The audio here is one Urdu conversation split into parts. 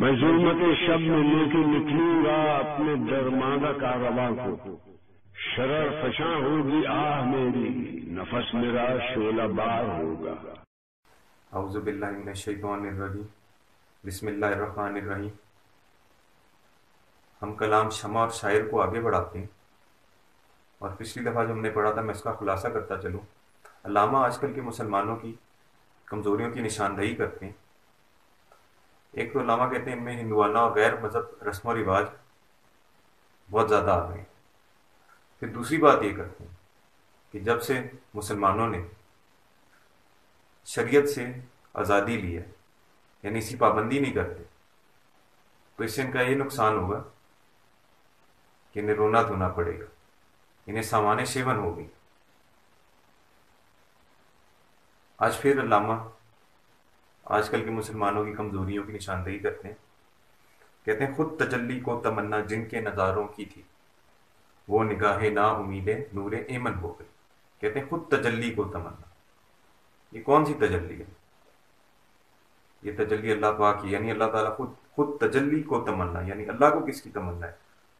میں ظلمت شب میں لے کے نکلوں گا اپنے درماندہ کارواں کو، شرر فشاں ہوگی آہ میری، نفس میرا شعلہ بار ہوگا۔ اعوذ باللہ من الشیطان الرجیم، بسم اللہ الرحمن الرحیم۔ ہم کلام شمع اور شاعر کو آگے بڑھاتے ہیں، اور پچھلی دفعہ جو ہم نے پڑھا تھا میں اس کا خلاصہ کرتا چلوں۔ علامہ آج کل کے مسلمانوں کی کمزوریوں کی نشاندہی کرتے ہیں۔ ایک تو علامہ کہتے ہیں ان میں ہندوانہ اور غیر مذہب رسم و رواج بہت زیادہ آ گئے ہیں۔ پھر دوسری بات یہ کرتے ہیں کہ جب سے مسلمانوں نے شریعت سے آزادی لی ہے، یعنی اسی پابندی نہیں کرتے، تو اس سے ان کا یہ نقصان ہوگا کہ انہیں رونا دھونا پڑے گا، انہیں سامان شیون ہوگی۔ آج پھر علامہ آج کل کے مسلمانوں کی کمزوریوں کی نشاندہی کرتے ہیں۔ کہتے ہیں خود تجلی کو تمنا جن کے نظاروں کی تھی، وہ نگاہ نا امید نور ایمن ہو گئی۔ کہتے ہیں خود تجلی کو تمنا، یہ کون سی تجلی ہے؟ یہ تجلی اللہ پاک کی، یعنی اللہ تعالیٰ خود تجلی کو تمنا، یعنی اللہ کو کس کی تمنا ہے؟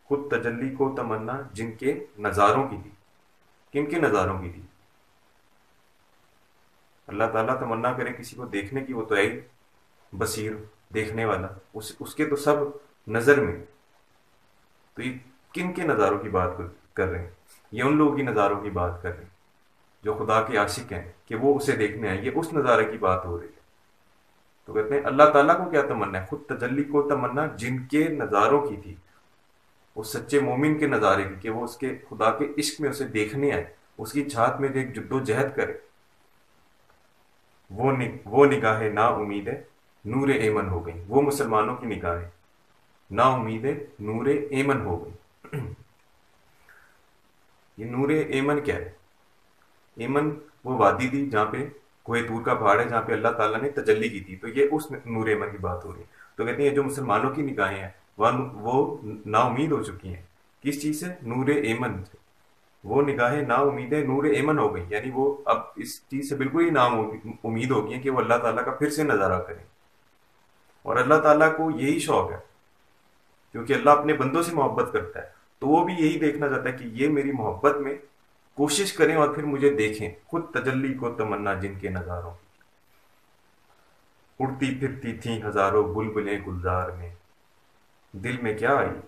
خود تجلی کو تمنا جن کے نظاروں کی تھی۔ کن کے نظاروں کی تھی؟ اللہ تعالیٰ تمنا کرے کسی کو دیکھنے کی، وہ تو ہے ہی بصیر، دیکھنے والا، اس کے تو سب نظر میں۔ تو یہ کن کے نظاروں کی بات کر رہے ہیں؟ یہ ان لوگوں کی نظاروں کی بات کر رہے ہیں جو خدا کے عاشق ہیں، کہ وہ اسے دیکھنے آئے، یہ اس نظارے کی بات ہو رہی ہے۔ تو کہتے ہیں اللہ تعالیٰ کو کیا تمنا ہے؟ خود تجلی کو تمنا جن کے نظاروں کی تھی، اس سچے مومن کے نظارے کی، کہ وہ اس کے خدا کے عشق میں اسے دیکھنے آئے، اس کی چھات میں ایک جد و جہد کرے۔ وہ نگاہ نا امید نور ایمن ہو گئی، وہ مسلمانوں کی نگاہیں نا امید نور ایمن ہو گئی۔ یہ نور ایمن کیا ہے؟ ایمن وہ وادی تھی جہاں پہ کوئی دور کا پہاڑ ہے، جہاں پہ اللہ تعالیٰ نے تجلی کی تھی، تو یہ اس نور ایمن کی بات ہو رہی ہے۔ تو کہتے ہیں جو مسلمانوں کی نگاہیں ہیں وہ نا امید ہو چکی ہیں۔ کس چیز سے؟ نور ایمن سے۔ وہ نگاہیں نا امید نور ایمن ہو گئی، یعنی وہ اب اس چیز سے بالکل ہی نا امید ہو گئی ہیں کہ وہ اللہ تعالیٰ کا پھر سے نظارہ کریں۔ اور اللہ تعالیٰ کو یہی شوق ہے، کیونکہ اللہ اپنے بندوں سے محبت کرتا ہے، تو وہ بھی یہی دیکھنا چاہتا ہے کہ یہ میری محبت میں کوشش کریں اور پھر مجھے دیکھیں۔ خود تجلی کو تمنا جن کے نظاروں، اڑتی پھرتی تھیں ہزاروں بلبلیں گلزار میں، دل میں کیا آئی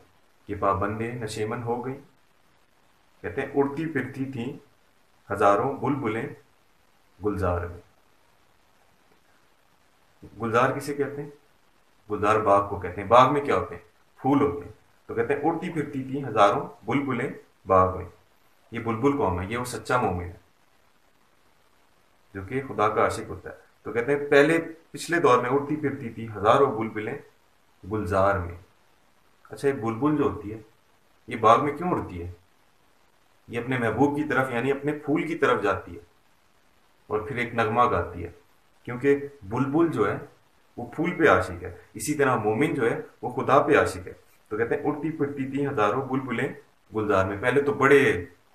کہ پابندیں نشیمن ہو گئی۔ کہتے ہیں اڑتی پھرتی تھیں ہزاروں بلبلیں گلزار میں۔ گلزار کسے کہتے ہیں؟ گلزار باغ کو کہتے ہیں۔ باغ میں کیا ہوتے ہیں؟ پھول ہوتے ہیں۔ تو کہتے ہیں اڑتی پھرتی تھیں ہزاروں بلبلیں باغ میں۔ یہ بلبل قوم ہے، یہ وہ سچا مومن ہے جو کہ خدا کا عاشق ہوتا ہے۔ تو کہتے ہیں پچھلے دور میں اڑتی پھرتی تھی ہزاروں بلبلیں گلزار میں۔ اچھا، یہ بلبل جو ہوتی ہے یہ باغ میں کیوں اڑتی ہے؟ یہ اپنے محبوب کی طرف، یعنی اپنے پھول کی طرف جاتی ہے اور پھر ایک نغمہ گاتی ہے، کیونکہ بلبل جو ہے وہ پھول پہ عاشق ہے، اسی طرح مومن جو ہے وہ خدا پہ عاشق ہے۔ تو کہتے ہیں اڑتی پھرتی تھی ہزاروں بلبلیں گلزار میں۔ پہلے تو بڑے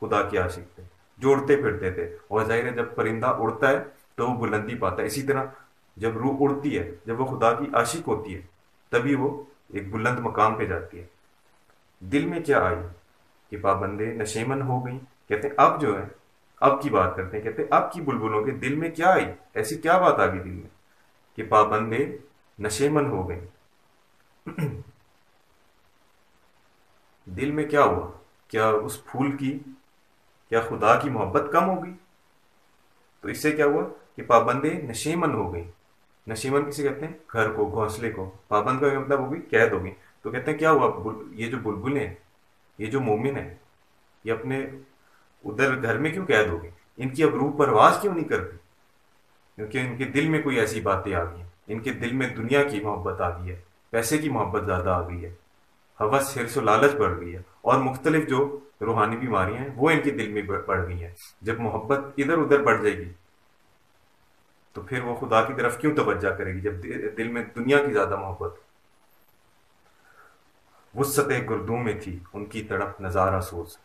خدا کے عاشق تھے جو اڑتے پھرتے تھے، اور ظاہر ہے جب پرندہ اڑتا ہے تو وہ بلندی پاتا ہے، اسی طرح جب روح اڑتی ہے، جب وہ خدا کی عاشق ہوتی ہے، تبھی وہ ایک بلند مقام پہ جاتی ہے۔ دل میں کیا آئی کہ پابندیں نشیمن ہو گئیں۔ کہتے ہیں اب جو ہے، اب کی بات کرتے ہیں، کہتے ہیں اب کی بلبلوں کے دل میں کیا آئی، ایسی کیا بات آ گئی دل میں کہ پابندیں نشیمن ہو گئیں۔ دل میں کیا ہوا؟ کیا اس پھول کی، کیا خدا کی محبت کم ہو گئی؟ تو اس سے کیا ہوا کہ پابندیں نشیمن ہو گئیں۔ نشیمن کسے کہتے ہیں؟ گھر کو، گھونسلے کو۔ پابند کا مطلب ہو گئی قید ہو گئی۔ تو کہتے ہیں کیا ہوا، یہ جو بلبلیں ہیں، یہ جو مومن ہیں، یہ اپنے ادھر گھر میں کیوں قید ہو گئی؟ ان کی اب روح پرواز کیوں نہیں کرتی؟ کیونکہ ان کے دل میں کوئی ایسی باتیں آ گئی ہیں، ان کے دل میں دنیا کی محبت آ گئی ہے، پیسے کی محبت زیادہ آ گئی ہے، ہوس، حرص و لالچ بڑھ گئی ہے، اور مختلف جو روحانی بیماریاں ہیں وہ ان کے دل میں بڑھ گئی ہیں۔ جب محبت ادھر ادھر بڑھ جائے گی تو پھر وہ خدا کی طرف کیوں توجہ کرے گی، جب دل میں دنیا کی زیادہ محبت۔ وسعت گردوں میں تھی ان کی تڑپ نظارہ سوز،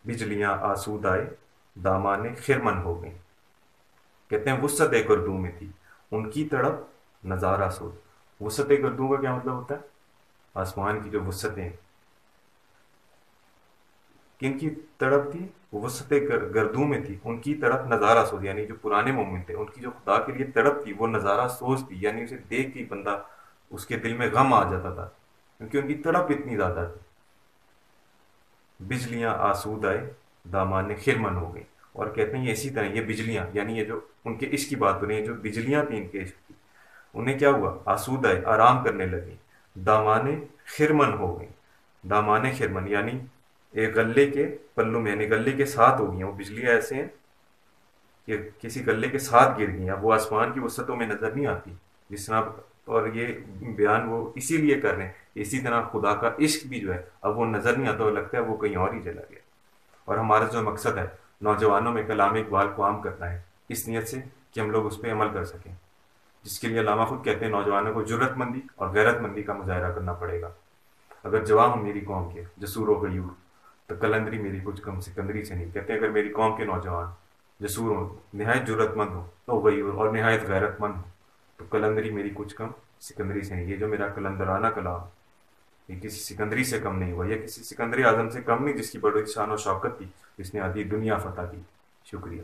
بجلیاں آسود آئے دامان خرمن ہو گئیں۔ کہتے ہیں وسعت گردوں میں تھی ان کی تڑپ نظارہ سوز، وسعت گردوں کا کیا مطلب ہوتا ہے؟ آسمان کی جو وسعتیں ہیں، کن کی تڑپ تھی؟ وہ وسعت گردوں میں تھی، ان کی طرف نظارہ سوز، یعنی جو پرانے مومن تھے ان کی جو خدا کے لیے تڑپ تھی وہ نظارہ سوز تھی، یعنی اسے دیکھ کے بندہ اس کے دل میں غم آ جاتا تھا کیونکہ ان کی تڑپ اتنی زیادہ تھی۔ بجلیاں آسود آئے دامان خرمن ہو گئی، اور کہتے ہیں یہ اسی طرح یہ بجلیاں، یعنی یہ جو ان کے عشق کی بات ہو رہی ہے، جو بجلیاں تھیں ان کے عشق کی، انہیں کیا ہوا؟ آسود آئے، آرام کرنے لگی، دامان خرمن ہو گئی۔ دامان خرمن یعنی ایک غلے کے پلوں میں، یعنی غلے کے ساتھ ہو گئی ہیں وہ بجلیاں، ایسے ہیں کہ کسی غلے کے ساتھ گر گئی ہیں، اب وہ آسمان کی وسعتوں میں نظر نہیں آتی جس طرح، اور یہ بیان وہ اسی لیے کر رہے ہیں، اسی طرح خدا کا عشق بھی جو ہے اب وہ نظر نہیں آتا، وہ لگتا ہے وہ کہیں اور ہی چلا گیا۔ اور ہمارا جو مقصد ہے نوجوانوں میں کلام اقبال کو عام کرنا ہے، اس نیت سے کہ ہم لوگ اس پہ عمل کر سکیں، جس کے لیے علامہ خود کہتے ہیں نوجوانوں کو جرت مندی اور غیرت مندی کا مظاہرہ کرنا پڑے گا۔ اگر جوان ہوں میری قوم کے جسور و غیور، تو کلندری میری کچھ کم سکندری سے نہیں۔ کہتے ہیں اگر میری قوم کے نوجوان جسور ہوں، نہایت جرت مند ہوں تو غیور، اور نہایت غیرت مند ہوں تو کلندری میری کچھ کم سکندری سے نہیں۔ یہ جو میرا کلندرانہ کلام یہ کسی سکندری سے کم نہیں ہوا، یہ کسی سکندری اعظم سے کم نہیں جس کی بڑی شان و شوکت تھی، جس نے آدھی دنیا فتح کی۔ شکریہ۔